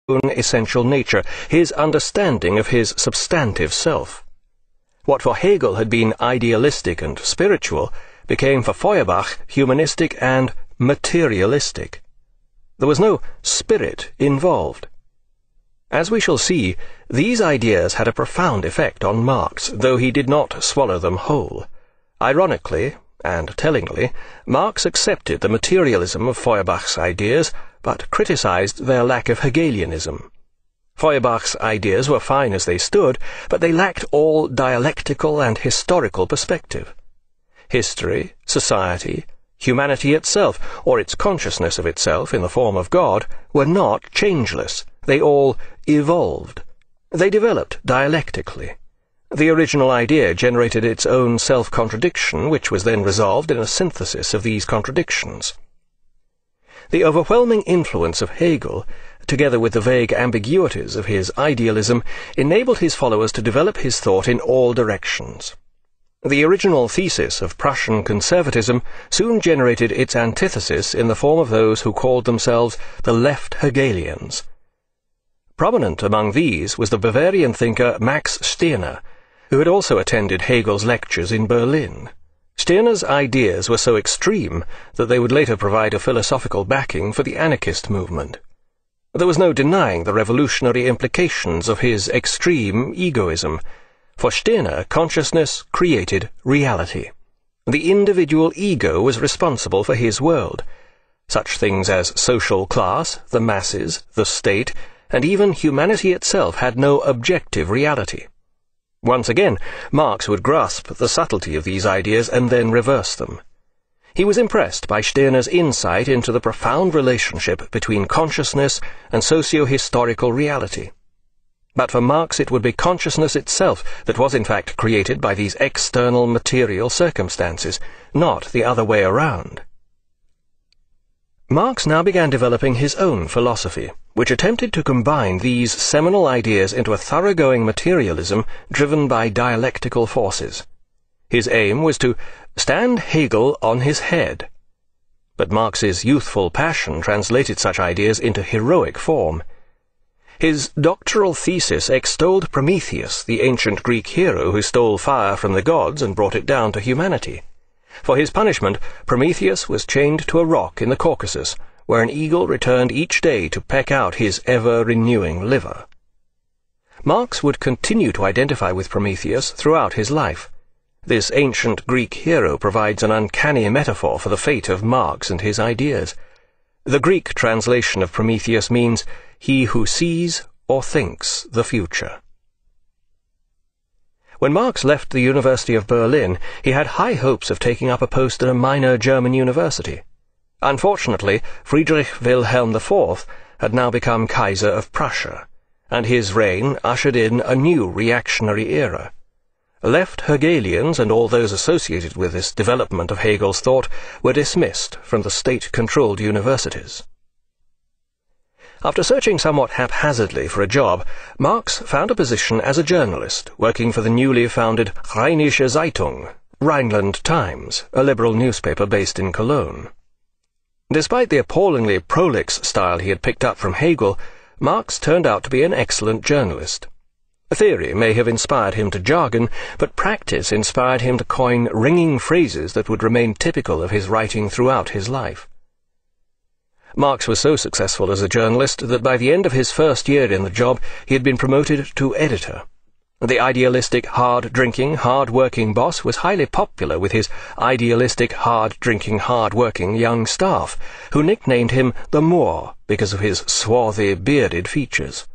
own essential nature, his understanding of his substantive self. What for Hegel had been idealistic and spiritual became for Feuerbach humanistic and materialistic. There was no spirit involved. As we shall see, these ideas had a profound effect on Marx, though he did not swallow them whole. Ironically, and tellingly, Marx accepted the materialism of Feuerbach's ideas, but criticized their lack of Hegelianism. Feuerbach's ideas were fine as they stood, but they lacked all dialectical and historical perspective. History, society, humanity itself, or its consciousness of itself in the form of God, were not changeless. They all evolved. They developed dialectically. The original idea generated its own self-contradiction, which was then resolved in a synthesis of these contradictions. The overwhelming influence of Hegel, together with the vague ambiguities of his idealism, enabled his followers to develop his thought in all directions. The original thesis of Prussian conservatism soon generated its antithesis in the form of those who called themselves the left Hegelians. Prominent among these was the Bavarian thinker Max Stirner, who had also attended Hegel's lectures in Berlin. Stirner's ideas were so extreme that they would later provide a philosophical backing for the anarchist movement. There was no denying the revolutionary implications of his extreme egoism. For Stirner, consciousness created reality. The individual ego was responsible for his world. Such things as social class, the masses, the state, and even humanity itself had no objective reality. Once again, Marx would grasp the subtlety of these ideas and then reverse them. He was impressed by Stirner's insight into the profound relationship between consciousness and socio-historical reality. But for Marx it would be consciousness itself that was in fact created by these external material circumstances, not the other way around. Marx now began developing his own philosophy, which attempted to combine these seminal ideas into a thoroughgoing materialism driven by dialectical forces. His aim was to stand Hegel on his head. But Marx's youthful passion translated such ideas into heroic form. His doctoral thesis extolled Prometheus, the ancient Greek hero who stole fire from the gods and brought it down to humanity. For his punishment, Prometheus was chained to a rock in the Caucasus, where an eagle returned each day to peck out his ever-renewing liver. Marx would continue to identify with Prometheus throughout his life. This ancient Greek hero provides an uncanny metaphor for the fate of Marx and his ideas. The Greek translation of Prometheus means, "he who sees or thinks the future." When Marx left the University of Berlin, he had high hopes of taking up a post at a minor German university. Unfortunately, Friedrich Wilhelm IV had now become Kaiser of Prussia, and his reign ushered in a new reactionary era. Left Hegelians and all those associated with this development of Hegel's thought were dismissed from the state-controlled universities. After searching somewhat haphazardly for a job, Marx found a position as a journalist, working for the newly founded Rheinische Zeitung, Rhineland Times, a liberal newspaper based in Cologne. Despite the appallingly prolix style he had picked up from Hegel, Marx turned out to be an excellent journalist. Theory may have inspired him to jargon, but practice inspired him to coin ringing phrases that would remain typical of his writing throughout his life. Marx was so successful as a journalist that by the end of his first year in the job he had been promoted to editor. The idealistic, hard-drinking, hard-working boss was highly popular with his idealistic, hard-drinking, hard-working young staff, who nicknamed him the Moor because of his swarthy, bearded features.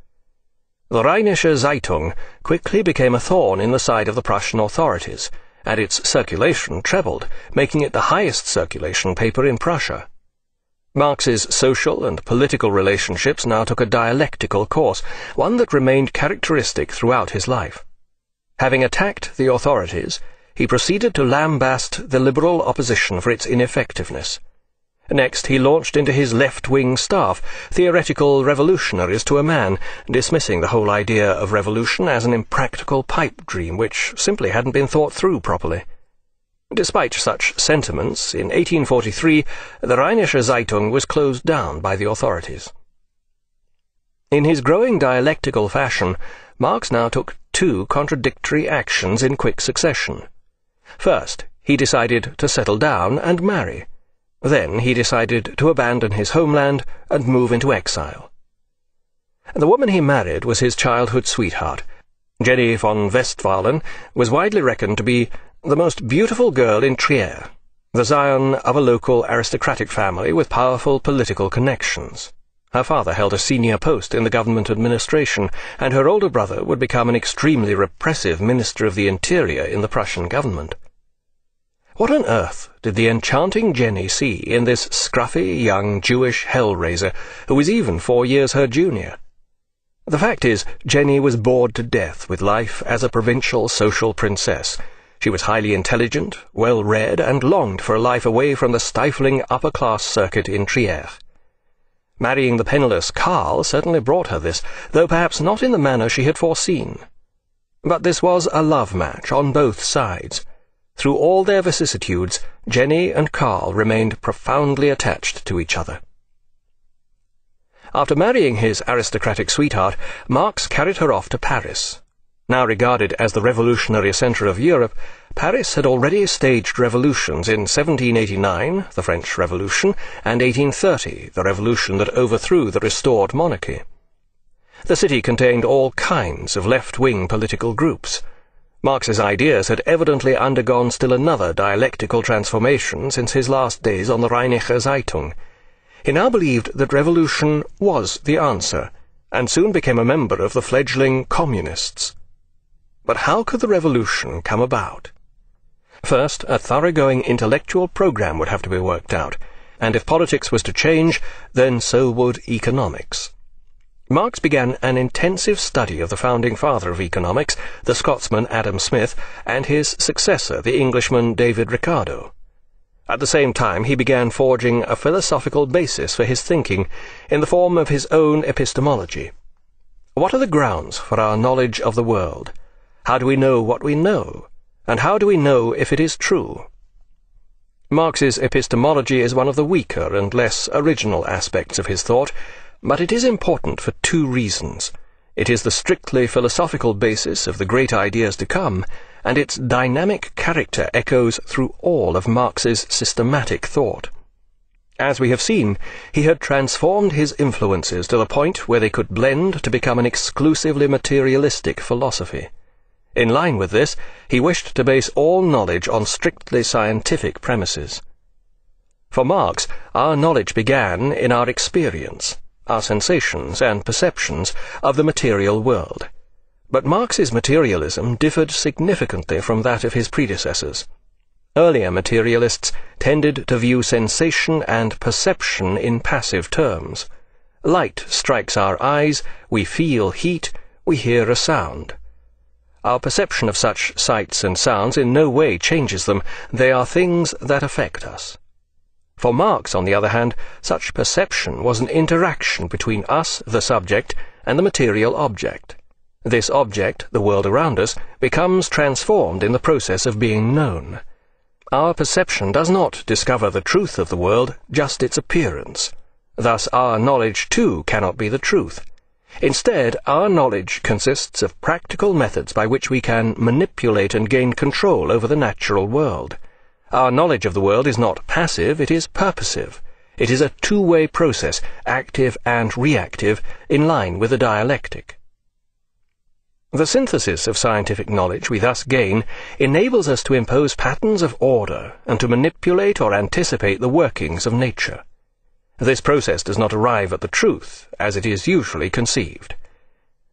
The Rheinische Zeitung quickly became a thorn in the side of the Prussian authorities, and its circulation trebled, making it the highest circulation paper in Prussia. Marx's social and political relationships now took a dialectical course, one that remained characteristic throughout his life. Having attacked the authorities, he proceeded to lambast the liberal opposition for its ineffectiveness. Next, he launched into his left-wing staff, theoretical revolutionaries to a man, dismissing the whole idea of revolution as an impractical pipe dream which simply hadn't been thought through properly. Despite such sentiments, in 1843, the Rheinische Zeitung was closed down by the authorities. In his growing dialectical fashion, Marx now took two contradictory actions in quick succession. First, he decided to settle down and marry. Then he decided to abandon his homeland and move into exile. The woman he married was his childhood sweetheart. Jenny von Westphalen was widely reckoned to be the most beautiful girl in Trier, the scion of a local aristocratic family with powerful political connections. Her father held a senior post in the government administration, and her older brother would become an extremely repressive Minister of the Interior in the Prussian government. What on earth did the enchanting Jenny see in this scruffy young Jewish hell-raiser who was even 4 years her junior? The fact is, Jenny was bored to death with life as a provincial social princess. She was highly intelligent, well-read, and longed for a life away from the stifling upper-class circuit in Trier. Marrying the penniless Karl certainly brought her this, though perhaps not in the manner she had foreseen. But this was a love match on both sides. Through all their vicissitudes, Jenny and Karl remained profoundly attached to each other. After marrying his aristocratic sweetheart, Marx carried her off to Paris. Now regarded as the revolutionary centre of Europe, Paris had already staged revolutions in 1789, the French Revolution, and 1830, the revolution that overthrew the restored monarchy. The city contained all kinds of left-wing political groups. Marx's ideas had evidently undergone still another dialectical transformation since his last days on the Rheinische Zeitung. He now believed that revolution was the answer, and soon became a member of the fledgling communists. But how could the revolution come about? First, a thoroughgoing intellectual program would have to be worked out, and if politics was to change, then so would economics. Marx began an intensive study of the founding father of economics, the Scotsman Adam Smith, and his successor, the Englishman David Ricardo. At the same time, he began forging a philosophical basis for his thinking in the form of his own epistemology. What are the grounds for our knowledge of the world? How do we know what we know? And how do we know if it is true? Marx's epistemology is one of the weaker and less original aspects of his thought, but it is important for two reasons. It is the strictly philosophical basis of the great ideas to come, and its dynamic character echoes through all of Marx's systematic thought. As we have seen, he had transformed his influences to the point where they could blend to become an exclusively materialistic philosophy. In line with this, he wished to base all knowledge on strictly scientific premises. For Marx, our knowledge began in our experience, our sensations and perceptions of the material world. But Marx's materialism differed significantly from that of his predecessors. Earlier materialists tended to view sensation and perception in passive terms. Light strikes our eyes, we feel heat, we hear a sound. Our perception of such sights and sounds in no way changes them. They are things that affect us. For Marx, on the other hand, such perception was an interaction between us, the subject, and the material object. This object, the world around us, becomes transformed in the process of being known. Our perception does not discover the truth of the world, just its appearance. Thus our knowledge, too, cannot be the truth. Instead, our knowledge consists of practical methods by which we can manipulate and gain control over the natural world. Our knowledge of the world is not passive, it is purposive. It is a two-way process, active and reactive, in line with the dialectic. The synthesis of scientific knowledge we thus gain enables us to impose patterns of order and to manipulate or anticipate the workings of nature. This process does not arrive at the truth, as it is usually conceived.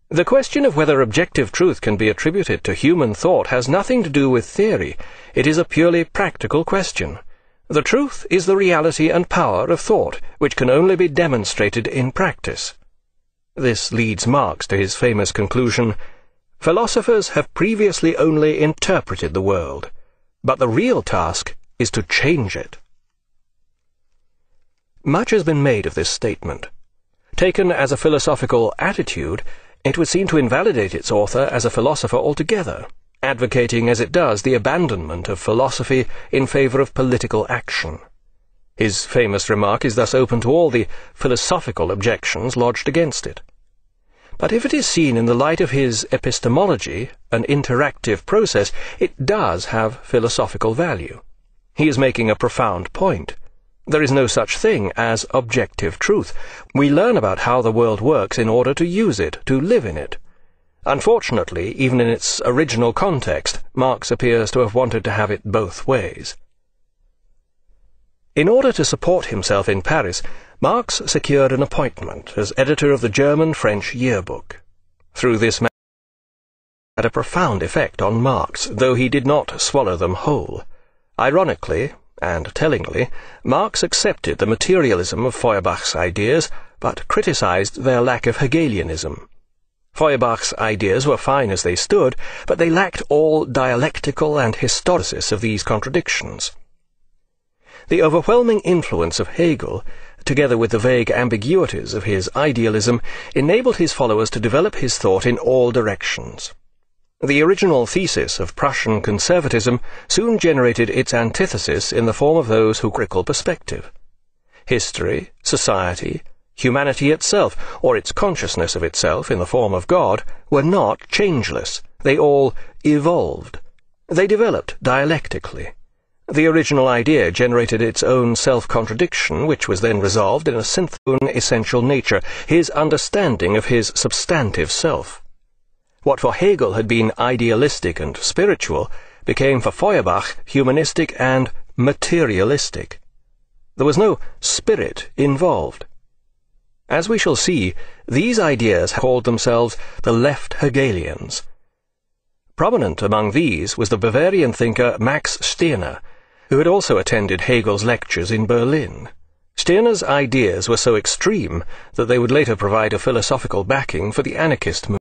The question of whether objective truth can be attributed to human thought has nothing to do with theory. It is a purely practical question. The truth is the reality and power of thought, which can only be demonstrated in practice. This leads Marx to his famous conclusion, "Philosophers have previously only interpreted the world, but the real task is to change it." Much has been made of this statement. Taken as a philosophical attitude, it would seem to invalidate its author as a philosopher altogether, advocating as it does the abandonment of philosophy in favor of political action. His famous remark is thus open to all the philosophical objections lodged against it. But if it is seen in the light of his epistemology, an interactive process, it does have philosophical value. He is making a profound point. There is no such thing as objective truth. We learn about how the world works in order to use it, to live in it. Unfortunately, even in its original context, Marx appears to have wanted to have it both ways. In order to support himself in Paris, Marx secured an appointment as editor of the German-French yearbook. Through this man had a profound effect on Marx, though he did not swallow them whole. Ironically, and tellingly, Marx accepted the materialism of Feuerbach's ideas, but criticized their lack of Hegelianism. Feuerbach's ideas were fine as they stood, but they lacked all dialectical and historicis of these contradictions. The overwhelming influence of Hegel, together with the vague ambiguities of his idealism, enabled his followers to develop his thought in all directions. The original thesis of Prussian conservatism soon generated its antithesis in the form of those who critical perspective. History, society, humanity itself, or its consciousness of itself in the form of God, were not changeless. They all evolved. They developed dialectically. The original idea generated its own self-contradiction, which was then resolved in a synthetic essential nature, his understanding of his substantive self. What for Hegel had been idealistic and spiritual became for Feuerbach humanistic and materialistic. There was no spirit involved. As we shall see, these ideas called themselves the left Hegelians. Prominent among these was the Bavarian thinker Max Stirner, who had also attended Hegel's lectures in Berlin. Stirner's ideas were so extreme that they would later provide a philosophical backing for the anarchist movement.